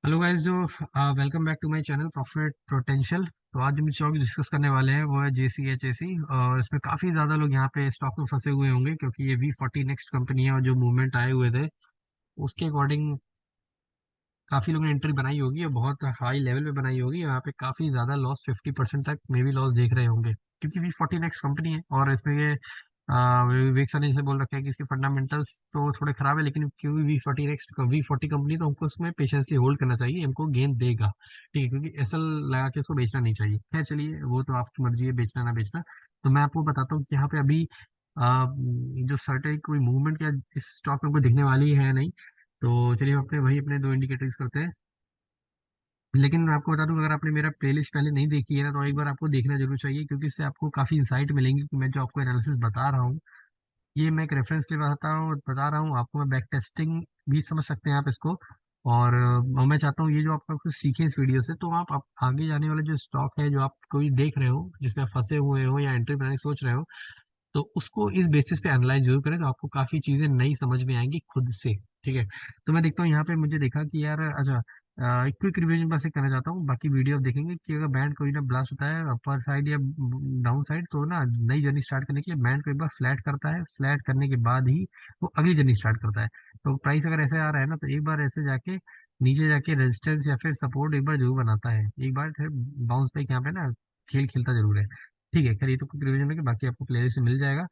Hello guys जो welcome back to my channel profit potential. तो आज हम स्टॉक डिस्कस करने वाले हैं वो है JCHAC। और इसमें काफ़ी ज़्यादा लोग यहाँ पे स्टॉक में फंसे हुए होंगे क्योंकि ये V40 नेक्स्ट कंपनी है और जो मूवमेंट आए हुए थे उसके अकॉर्डिंग काफ़ी लोगों ने एंट्री बनाई होगी और बहुत हाई लेवल पे बनाई होगी। यहाँ पे काफ़ी ज़्यादा लॉस 50% तक मे भी लॉस देख रहे होंगे क्योंकि V40 नेक्स्ट कंपनी है और इसमें ये विवेक सर ने इसे बोल रखा है कि इसके फंडामेंटल्स तो थोड़े खराब है, लेकिन क्योंकि V40 कंपनी तो हमको उसमें पेशेंसली होल्ड करना चाहिए, हमको गेन देगा। ठीक है, क्योंकि एसएल लगा के उसको बेचना नहीं चाहिए। खैर चलिए, वो तो आपकी मर्जी है बेचना ना बेचना। तो मैं आपको बताता हूँ कि यहाँ पे अभी जो सर्टेन कोई मूवमेंट क्या इस स्टॉक में कोई दिखने वाली है नहीं। तो चलिए हम अपने दो इंडिकेटर्स करते हैं। लेकिन मैं आपको बता दूं, अगर आपने मेरा प्लेलिस्ट पहले नहीं देखी है ना तो एक बार आपको देखना जरूर चाहिए, क्योंकि इससे आपको काफ़ी इंसाइट मिलेंगी कि मैं जो आपको एनालिसिस बता रहा हूँ ये मैं एक रेफरेंस के लिए बता रहा हूँ आपको। मैं बैक टेस्टिंग भी समझ सकते हैं आप इसको। और मैं चाहता हूँ ये जो आपका कुछ सीखे इस वीडियो से, तो आप आगे जाने वाले जो स्टॉक है जो आप कोई देख रहे हो जिसमें फंसे हुए हो या एंट्री बनाने की सोच रहे हो, तो उसको इस बेसिस पे एनालाइज जरूर करें, तो आपको काफ़ी चीज़ें नई समझ में आएंगी खुद से। ठीक है। तो मैं देखता हूँ यहाँ पे मुझे देखा कि यार अच्छा, क्विक रिवीजन बस एक करना चाहता हूँ, बाकी वीडियो आप देखेंगे कि अगर बैंड कोई ना ब्लास्ट होता है अपर साइड या डाउन साइड, तो ना नई जर्नी स्टार्ट करने के लिए बैंड को एक बार फ्लैट करता है। फ्लैट करने के बाद ही वो अगली जर्नी स्टार्ट करता है। तो प्राइस अगर ऐसे आ रहा है ना, तो एक बार ऐसे जाके नीचे जाके रेजिस्टेंस या फिर सपोर्ट एक बार जरूर बनाता है, एक बार फिर बाउंस बैक यहाँ पे ना खेल खेलता जरूर है। ठीक है, खैर ये तो कुछ रिवीजन है कि बाकी आपको प्लेलिस्ट से मिल जाएगा।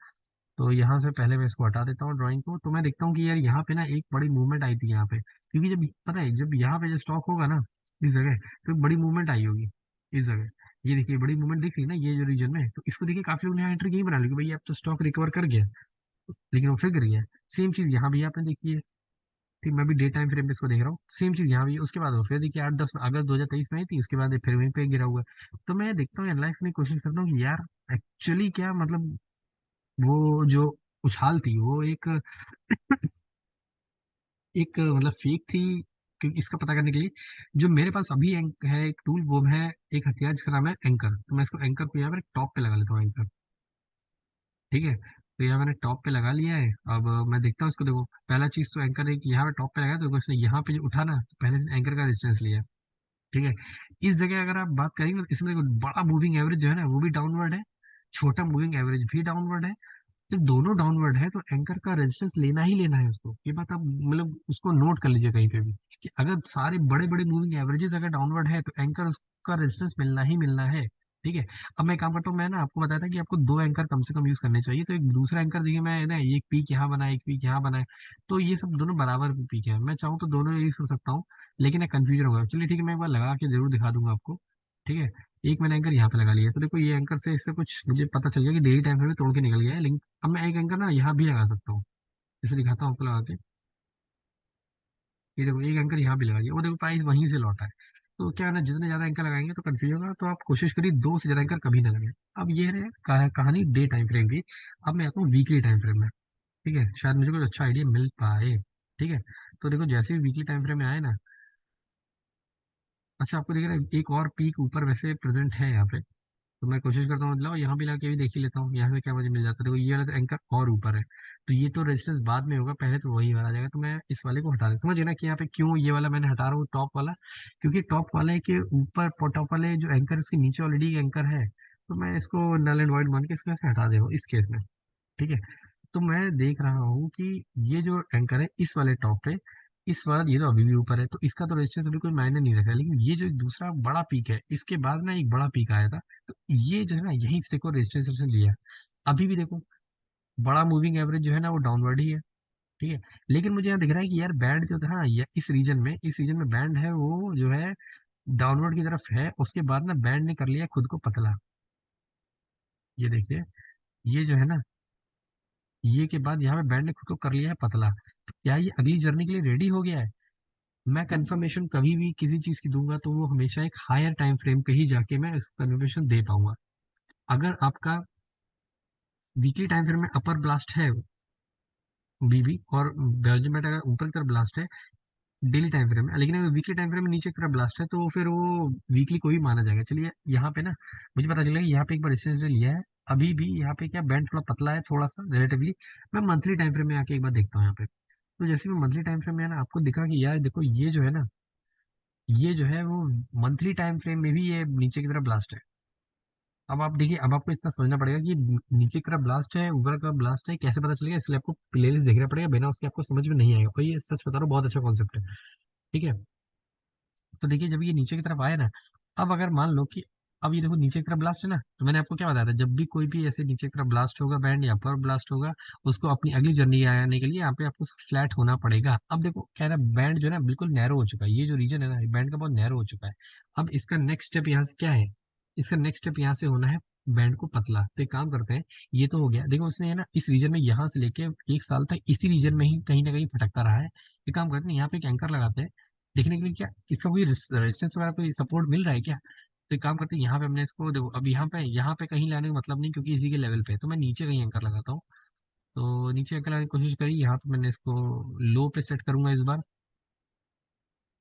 तो यहाँ से पहले मैं इसको हटा देता हूँ ड्राइंग को। तो मैं देखता हूँ कि यार यहाँ पे ना एक बड़ी मूवमेंट आई थी यहाँ पे, क्योंकि जब पता है जब यहाँ पे जो स्टॉक होगा ना इस जगह, तो एक बड़ी मूवमेंट आई होगी इस जगह। ये देखिए बड़ी मूवमेंट दिख रही है ना ये जो रीजन में, तो इसको देखिए काफी लोग ने यहाँ एंट्री यही बना ली कि भाई अब तो स्टॉक रिकवर कर गया, लेकिन वो फिर गिर गया। सेम चीज यहाँ भी आपने देखी है। ठीक, मैं भी डे टाइम फ्रेम पे इसको देख रहा हूँ, सेम चीज यहाँ भी है। उसके बाद वो फिर देखिए 8-10 अगस्त 2023 में आई थी, उसके बाद ये फिर वहीं पे गिरा हुआ है। तो मैं देखता हूँ एनालाइज करने की कोशिश करता हूँ कि यार एक्चुअली क्या मतलब वो जो उछाल थी वो एक मतलब फेक थी। क्योंकि इसका पता करने के लिए जो मेरे पास अभी है एक टूल, वो है एक हथियार जिसका नाम है एंकर। तो मैं इसको एंकर को यहाँ पर टॉप पे लगा लेता हूँ, एंकर। ठीक है, तो यहाँ मैंने टॉप पे लगा लिया है। अब मैं देखता हूँ इसको। देखो पहला चीज तो एंकर है कि यहाँ पे टॉप पे लगाया, तो देखो इसने यहाँ पे जो उठा ना, तो पहले से एंकर का डिस्टेंस लिया। ठीक है, इस जगह अगर आप बात करेंगे तो इसमें देखो बड़ा मूविंग एवरेज जो है ना वो भी डाउनवर्ड है, छोटा मूविंग एवरेज भी डाउनवर्ड है। जब दोनों डाउनवर्ड है तो एंकर का रेजिस्टेंस लेना ही लेना है उसको। ये बात आप मतलब उसको नोट कर लीजिए कहीं पे भी, कि अगर सारे बड़े बड़े मूविंग एवरेजेस अगर डाउनवर्ड है तो एंकर उसका रेजिस्टेंस मिलना ही मिलना है। ठीक है। अब मैं काम करता हूँ, मैं ना आपको बताया था कि आपको दो एंकर कम से कम यूज करने चाहिए। तो एक दूसरा एंकर देखिए, मैं ना एक पीक यहाँ बना एक पीक यहाँ बना है, तो ये सब दोनों बराबर पीक है। मैं चाहूँ तो दोनों यूज कर सकता हूँ, लेकिन एक कंफ्यूजन होगा। चलिए ठीक है, मैं एक बार लगा के जरूर दिखा दूंगा आपको। ठीक है, एक मैंने एंकर यहाँ पे लगा लिया, तो देखो ये एंकर से इससे कुछ मुझे पता चल गया कि डेली टाइम फ्रेम में तोड़ के निकल गया है। लेकिन अब मैं एक एंकर ना यहाँ भी लगा सकता हूँ, इसे दिखाता हूँ आपको लगा के। ये देखो एक एंकर यहाँ भी लगा दिया, वो देखो प्राइस वहीं से लौटा है। तो क्या है ना, जितने ज्यादा एंकर लगाएंगे तो कंफ्यूज होगा, तो आप कोशिश करिए दो से ज्यादा एंकर कभी ना लगाएं। अब ये रहे कहानी डे टाइम फ्रेम की। अब मैं आता हूँ वीकली टाइम फ्रेम में। ठीक है, शायद मुझे कुछ अच्छा आइडिया मिल पाए। ठीक है, तो देखो जैसे भी वीकली टाइम फ्रेम में आए ना, अच्छा आपको दिख रहा है एक और पीक ऊपर वैसे प्रेजेंट है यहाँ पे। तो मैं कोशिश करता हूँ, मतलब यहाँ भी लाके भी देख ही लेता हूँ यहाँ से क्या मुझे मिल जाता है। देखो ये वाला तो एंकर और ऊपर है, तो ये तो रेजिस्टेंस बाद में होगा, पहले तो वही वाला आ जाएगा। तो मैं इस वाले को हटा दे, समझिए ना कि यहाँ पे क्यों ये वाला मैंने हटा रहा हूँ टॉप वाला। क्योंकि टॉप वाले के ऊपर टॉप वाले जो एंकर उसके नीचे ऑलरेडी एंकर है, तो मैं इसको नल एंड वाइड मान के इसको ऐसे हटा दे इस केस में। ठीक है, तो मैं देख रहा हूँ कि ये जो एंकर है इस वाले टॉप पे, इस वाला ये तो अभी भी ऊपर है, तो इसका तो रेजिस्टेंस अभी कोई मायने नहीं रखा है। लेकिन ये जो एक दूसरा बड़ा पीक है, इसके बाद ना एक बड़ा पीक आया था, तो ये जो है ना यहीं से देखो रेजिस्टेंस से लिया। अभी भी देखो बड़ा मूविंग एवरेज जो है ना वो डाउनवर्ड ही है। ठीक है, लेकिन मुझे यहाँ दिख रहा है कि यार बैंड जो था ये इस रीजन में बैंड है वो जो है डाउनवर्ड की तरफ है। उसके बाद ना बैंड ने कर लिया खुद को पतला। ये देखिए, ये जो है ना, ये के बाद यहाँ पे बैंड ने खुद को कर लिया है पतला। तो क्या ये अगली जर्नी के लिए रेडी हो गया है? मैं कंफर्मेशन कभी भी किसी चीज की दूंगा तो वो हमेशा एक हायर टाइम फ्रेम पे ही जाके मैं इस कंफर्मेशन दे पाऊंगा। अगर आपका वीकली टाइम फ्रेम में अपर ब्लास्ट है बीबी और बेल्जियम ऊपर की तरफ ब्लास्ट है डेली टाइम फ्रेम में, लेकिन अगर वीकली टाइम फ्रेम में नीचे की तरफ ब्लास्ट है तो फिर वो वीकली को ही माना जाएगा। चलिए यहाँ पे ना मुझे पता चला कि यहाँ पे एक बार रेजिस्टेंस लिया है, अभी भी यहाँ पे क्या बैंड थोड़ा पतला है थोड़ा सा रिलेटिवली। मैं मंथली टाइम फ्रेम में आके एक बार देखता हूँ यहाँ पे। तो जैसे मैं मंथली टाइम फ्रेम में है ना, आपको दिखा कि यार देखो ये जो है ना ये जो है वो मंथली टाइम फ्रेम में भी ये नीचे की तरफ ब्लास्ट है। अब आप देखिए, अब आपको इतना समझना पड़ेगा कि नीचे की तरफ ब्लास्ट है ऊपर की तरफ ब्लास्ट है, कैसे पता चलेगा, इसलिए आपको प्लेलिस्ट देखना पड़ेगा, बिना उसके आपको समझ में नहीं आएगा। और ये सच बता रहा हूँ, बहुत अच्छा कॉन्सेप्ट है। ठीक है, तो देखिए जब ये नीचे की तरफ आए ना, अब अगर मान लो कि अब ये देखो नीचे की तरफ ब्लास्ट है ना, तो मैंने आपको क्या बताया था, जब भी कोई भी ऐसे नीचे की तरफ ब्लास्ट होगा बैंड या अपर ब्लास्ट होगा, उसको अपनी अगली जर्नी आने के लिए यहाँ पे आपको फ्लैट होना पड़ेगा। अब देखो क्या है ना, बैंड जो है ना बिल्कुल नैरो हो चुका है, ये जो रीजन है ना बैंड का बहुत नैरो हो चुका है। अब इसका नेक्स्ट स्टेप यहाँ से क्या है, इसका नेक्स्ट स्टेप यहाँ से होना है बैंड को पतला। तो एक काम करते हैं, ये तो हो गया, देखो उसने है ना इस रीजन में यहाँ से लेके 1 साल तक इसी रीजन में ही कहीं ना कहीं भटकता रहा है। एक काम करते हैं, यहाँ पे एक एंकर लगाते हैं, देखने के लिए क्या इसका कोई रेजिस्टेंस वगैरह कोई सपोर्ट मिल रहा है क्या। तो एक काम करते हैं, यहाँ पे हमने इसको देखो, अब यहाँ पे कहीं लाने का मतलब नहीं, क्योंकि इसी के लेवल पे है, तो मैं नीचे कहीं एंकर लगाता हूँ। तो नीचे एंकर लगाने की कोशिश करी, यहाँ पे मैंने इसको लो पे सेट करूंगा इस बार,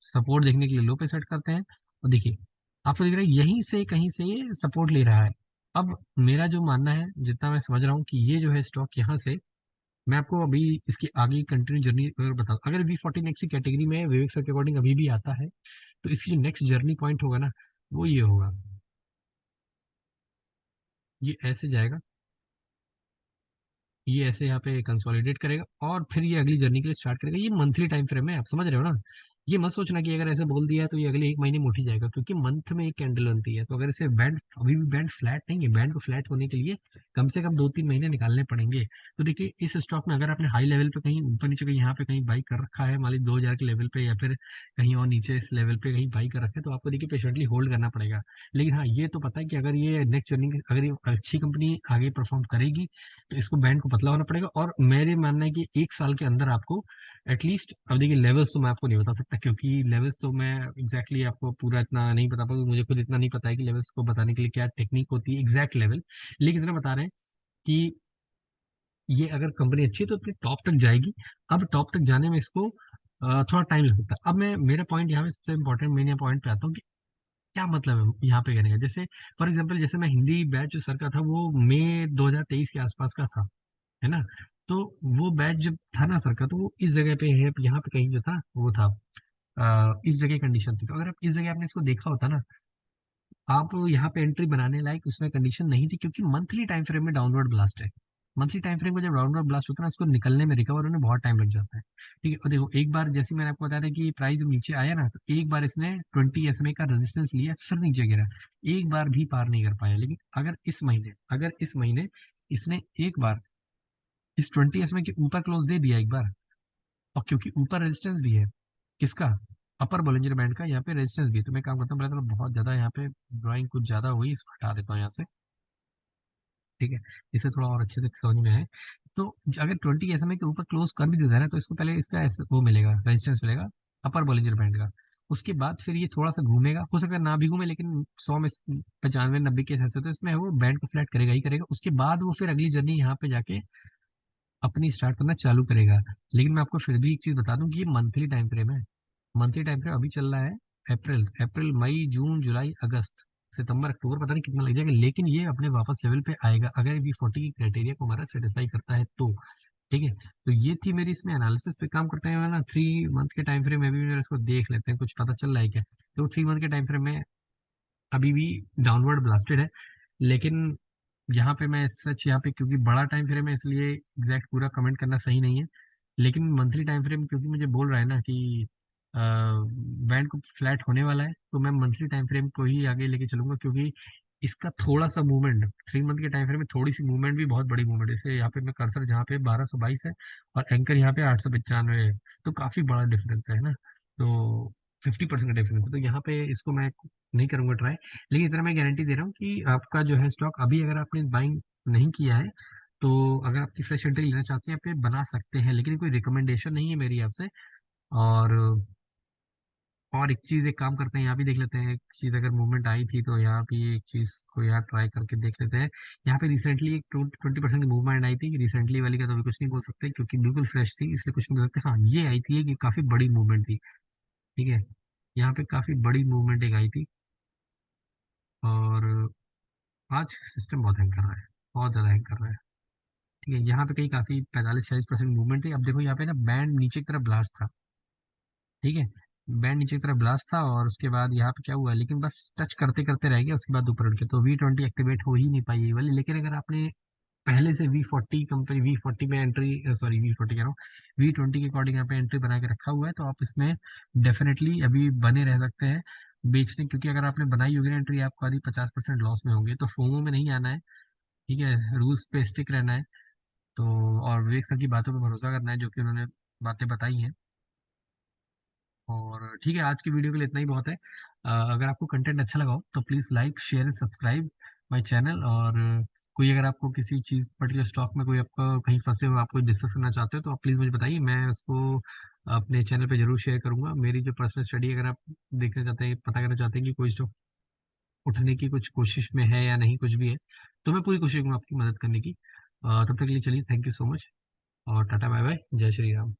सपोर्ट देखने के लिए लो पे सेट करते हैं। और देखिए आपको दिख रहा है यहीं से कहीं से ये सपोर्ट ले रहा है। अब मेरा जो मानना है, जितना मैं समझ रहा हूँ कि ये जो है स्टॉक यहाँ से, मैं आपको अभी इसकी आगे कंटिन्यू जर्नी अगर बताऊँ, अगर V40 नेक्स्ट की कैटेगरी में विवेक सर के अकॉर्डिंग अभी भी आता है, तो इसकी जो नेक्स्ट जर्नी पॉइंट होगा ना, वो ये होगा, ये ऐसे जाएगा, ये ऐसे यहाँ पे कंसोलिडेट करेगा और फिर ये अगली जर्नी के लिए स्टार्ट करेगा। ये मंथली टाइम फ्रेम है, आप समझ रहे हो ना। ये मत सोचना कि अगर ऐसे बोल दिया तो ये अगले 1 महीने में उठ ही जाएगा, क्योंकि मंथ में एक कैंडल बनती है। तो अगर इसे बैंड, अभी भी बैंड फ्लैट नहीं है, बैंड को फ्लैट होने के लिए कम से कम 2-3 महीने निकालने पड़ेंगे। तो देखिए इस स्टॉक में अगर आपने हाई लेवल पे कहीं ऊपर नीचे कहीं यहाँ पे कहीं बाई कर रखा है, मान लीजिए 2,000 के लेवल पे, या फिर कहीं और नीचे इस लेवल पे कहीं बाई कर रखा है, तो आपको देखिए पेशेंटली होल्ड करना पड़ेगा। लेकिन हाँ ये तो पता है कि अगर ये नेक्स्ट जर्नी, अगर ये अच्छी कंपनी आगे परफॉर्म करेगी, तो इसको बैंड को पतला होना पड़ेगा। और मेरे मानना है कि 1 साल के अंदर आपको एटलीस्ट, अब देखिए लेवल्स तो मैं आपको नहीं बता सकता, क्योंकि लेवल्स तो मैं एग्जैक्टली आपको पूरा इतना नहीं बता पाऊंगा, मुझे खुद इतना नहीं पता है कि लेवल्स को बताने के लिए क्या टेक्निक होती है एग्जैक्ट लेवल। लेकिन इतना बता रहे हैं कि ये अगर कंपनी अच्छी है तो अपने टॉप तक जाएगी। अब टॉप तक जाने में इसको थोड़ा टाइम लग सकता है। अब मैं, मेरा पॉइंट यहाँ पे सबसे इंपॉर्टेंट, मैंने पॉइंट पे आता हूँ कि क्या मतलब है यहाँ पे कहने का। जैसे फॉर एग्जाम्पल, जैसे मैं हिंदी बैच जो सर का था वो मई 2023 के आसपास का था, है ना। तो वो बैच जब था ना सर का, तो वो इस जगह पे है, यहाँ पे कहीं जो था वो था, इस जगह कंडीशन थी। तो अगर आप इस जगह आपने इसको देखा होता ना, आप यहाँ पे एंट्री बनाने लायक उसमें कंडीशन नहीं थी, क्योंकि मंथली टाइम फ्रेम में डाउनवर्ड ब्लास्ट है। मंथली टाइम फ्रेम में जब डाउनवर्ड ब्लास्ट होता है ना, उसको निकलने में, रिकवर होने में बहुत टाइम लग जाता है। ठीक है, और देखो एक बार जैसे मैंने आपको बताया था कि प्राइस नीचे आया ना, तो एक बार इसने 20 SMA का रेजिस्टेंस लिया, फिर नीचे गिरा, एक बार भी पार नहीं कर पाया। लेकिन अगर इस महीने इसने एक बार इस 20 SMA के ऊपर क्लोज दे दिया एक बार, और क्योंकि ऊपर रेजिस्टेंस भी है, किसका, अपर बॉलिंजर बैंड का, यहाँ पे रेजिस्टेंस भी है। तो मैं काम करता हूँ, पहले तो बहुत ज्यादा यहाँ पे ड्राइंग कुछ ज्यादा हुई, इसको हटा देता हूँ यहाँ से। ठीक है, इसे थोड़ा और अच्छे से समझ में है। तो अगर 20 SMA के ऊपर क्लोज कर भी देता है ना, तो इसको पहले इसका वो मिलेगा, रेजिस्टेंस मिलेगा अपर बॉलिंजर बैंड का। उसके बाद फिर ये थोड़ा सा घूमेगा, हो सकता है ना भी घूमे, लेकिन 100 में 95 90 केस ऐसे, तो इसमें वो बैंड को फ्लैट करेगा ही करेगा। उसके बाद वो फिर अगली जर्नी यहाँ पे जाके अपनी स्टार्ट करना चालू करेगा। लेकिन मैं आपको फिर भी एक चीज बता दूं कि ये मंथली टाइम फ्रेम है। मंथली टाइम फ्रेम अभी चल रहा है, अप्रैल मई जून जुलाई अगस्त सितंबर अक्टूबर, पता नहीं कितना लग जाएगा, लेकिन ये अपने वापस लेवल पे आएगा अगर V40 की क्राइटेरिया को हमारा सेटिस्फाई करता है तो। ठीक है, तो ये थी मेरी इसमें एनालिसिस पे काम करते हैं ना। 3 मंथ के टाइम फ्रेम में भी मेरे इसको देख लेते हैं, कुछ पता चल रहा है क्या। तो 3 मंथ के टाइम फ्रेम में अभी भी डाउनवर्ड ब्लास्टेड है। लेकिन यहाँ पे मैं सच यहाँ पे, क्योंकि बड़ा टाइम फ्रेम है इसलिए एग्जैक्ट पूरा कमेंट करना सही नहीं है। लेकिन मंथली टाइम फ्रेम क्योंकि मुझे बोल रहा है ना कि बैंड को फ्लैट होने वाला है, तो मैं मंथली टाइम फ्रेम को ही आगे लेके चलूंगा, क्योंकि इसका थोड़ा सा मूवमेंट 3 मंथ के टाइम फ्रेम में, थोड़ी सी मूवमेंट भी बहुत बड़ी मूवमेंट, जैसे यहाँ पे मैं कर्सर जहाँ पे 1222 है और एंकर यहाँ पे 895 है, तो काफी बड़ा डिफरेंस है ना। तो 50% का डिफरेंस है, तो यहाँ पे इसको मैं नहीं करूंगा ट्राई। लेकिन इतना मैं गारंटी दे रहा हूँ कि आपका जो है स्टॉक अभी अगर आपने बाइंग नहीं किया है, तो अगर आपकी फ्रेश एंट्री लेना चाहते हैं, आप ये बना सकते हैं, लेकिन कोई रिकमेंडेशन नहीं है मेरी आपसे। और एक चीज, एक काम करते हैं, यहाँ भी देख लेते हैं एक चीज, अगर मूवमेंट आई थी तो यहाँ भी एक चीज को यहाँ ट्राई करके देख लेते हैं। यहाँ पे रिसेंटली एक 20% की मूवमेंट आई थी, रिसेंटली वाली का तो अभी कुछ नहीं बोल सकते क्योंकि बिल्कुल फ्रेश थी, इसलिए कुछ नहीं बोल सकते। हाँ ये आई थी, कि काफी बड़ी मूवमेंट थी। ठीक है, यहाँ पे काफी बड़ी मूवमेंट एक आई थी। और आज सिस्टम बहुत हैंग कर रहा है, बहुत ज्यादा हैंग कर रहा है। ठीक है, यहाँ पे कहीं काफी 45-46% मूवमेंट थी। अब देखो यहाँ पे ना बैंड नीचे की तरफ ब्लास्ट था। ठीक है, बैंड नीचे की तरफ ब्लास्ट था और उसके बाद यहाँ पे क्या हुआ, लेकिन बस टच करते करते रह गया, उसके बाद ऊपर उठ के तो V20 एक्टिवेट हो ही नहीं पाई ये वाली। लेकिन अगर आपने पहले से V40 कंपनी V40 में एंट्री, सॉरी V40 कह रहा हूँ, V20 के अकॉर्डिंग यहाँ पे एंट्री बना के रखा हुआ है, तो आप इसमें डेफिनेटली अभी बने रह सकते हैं बेचने, क्योंकि अगर आपने बनाई होगी ना एंट्री, आपको आधी 50% लॉस में होंगे। तो फोमो में नहीं आना है, ठीक है, रूल्स पे स्टिक रहना है। तो और विवेक सर की बातों पे भरोसा करना है, जो कि उन्होंने बातें बताई हैं। और ठीक है, आज की वीडियो के लिए इतना ही बहुत है। अगर आपको कंटेंट अच्छा लगा हो तो please like share and subscribe my channel. और कोई अगर आपको किसी चीज़ पर्टिकुलर स्टॉक में कोई आपका कहीं फंसे हो, आप कोई डिस्कस करना चाहते हो, तो आप प्लीज़ मुझे बताइए, मैं उसको अपने चैनल पे जरूर शेयर करूंगा। मेरी जो पर्सनल स्टडी, अगर आप देखना चाहते हैं, पता करना चाहते हैं कि कोई स्टॉक उठने की कुछ कोशिश में है या नहीं, कुछ भी है, तो मैं पूरी कोशिश करूँगा आपकी मदद करने की। तब तक के लिए चलिए, थैंक यू सो मच, और टाटा बाय बाय, जय श्री राम।